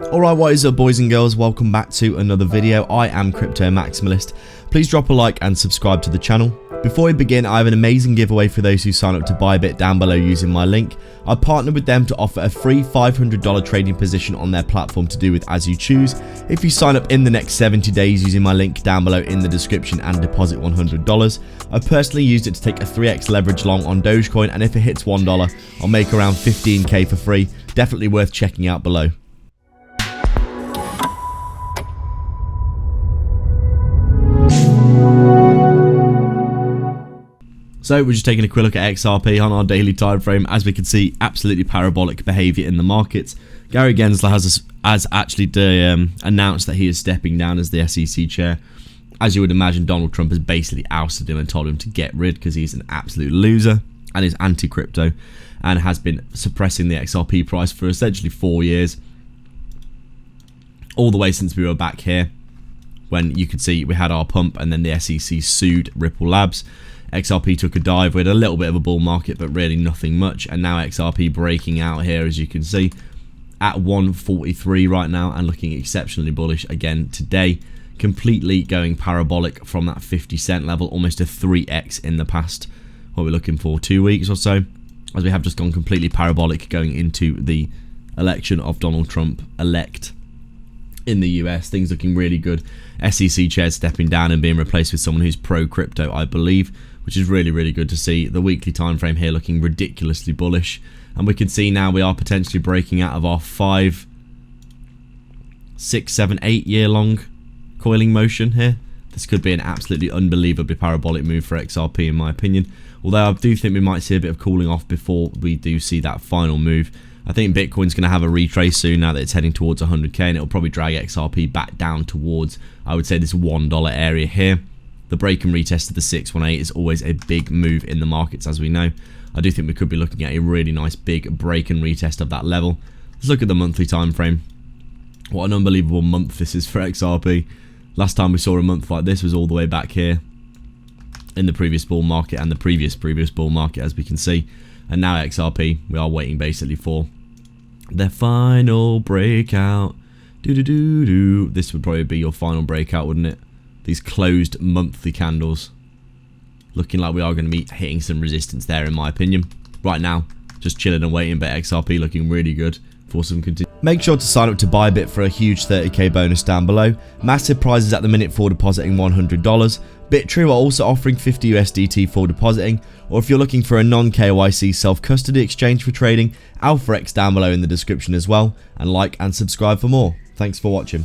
Alright, what is up boys and girls, welcome back to another video. I am Crypto Maximalist. Please drop a like and subscribe to the channel. Before we begin, I have an amazing giveaway for those who sign up to ByBit down below using my link. I partnered with them to offer a free $500 trading position on their platform to do with as you choose. If you sign up in the next 70 days using my link down below in the description and deposit $100. I personally used it to take a 3x leverage long on Dogecoin, and if it hits $1, I'll make around 15k for free. Definitely worth checking out below. So we're just taking a quick look at XRP on our daily time frame. As we can see, absolutely parabolic behavior in the markets. Gary Gensler has actually announced that he is stepping down as the SEC chair. As you would imagine, Donald Trump has basically ousted him and told him to get rid because he's an absolute loser and is anti-crypto and has been suppressing the XRP price for essentially 4 years. All the way since we were back here when you could see we had our pump and then the SEC sued Ripple Labs. XRP took a dive. We had a little bit of a bull market, but really nothing much. And now XRP breaking out here, as you can see, at 143 right now and looking exceptionally bullish again today. Completely going parabolic from that 50-cent level, almost a 3x in the past, what we're looking for, 2 weeks or so, as we have just gone completely parabolic going into the election of Donald Trump elect in the US. Things looking really good. SEC chairs stepping down and being replaced with someone who's pro-crypto, I believe, which is really, really good to see. The weekly time frame here looking ridiculously bullish. And we can see now we are potentially breaking out of our 5, 6, 7, 8 year long coiling motion here. This could be an absolutely unbelievably parabolic move for XRP in my opinion. Although I do think we might see a bit of cooling off before we do see that final move. I think Bitcoin's going to have a retrace soon now that it's heading towards 100k, and it'll probably drag XRP back down towards, I would say, this $1 area here. The break and retest of the 618 is always a big move in the markets, as we know. I do think we could be looking at a really nice big break and retest of that level. Let's look at the monthly time frame. What an unbelievable month this is for XRP. Last time we saw a month like this was all the way back here in the previous bull market and the previous bull market, as we can see. And now XRP, we are waiting basically for their final breakout. This would probably be your final breakout, wouldn't it? These closed monthly candles. Looking like we are going to be hitting some resistance there, in my opinion. Right now, just chilling and waiting, but XRP looking really good for some continue. Make sure to sign up to ByBit for a huge 30k bonus down below. Massive prizes at the minute for depositing $100. BitTrue are also offering 50 USDT for depositing, or if you're looking for a non-KYC self-custody exchange for trading, AlphaX down below in the description as well, and like and subscribe for more. Thanks for watching.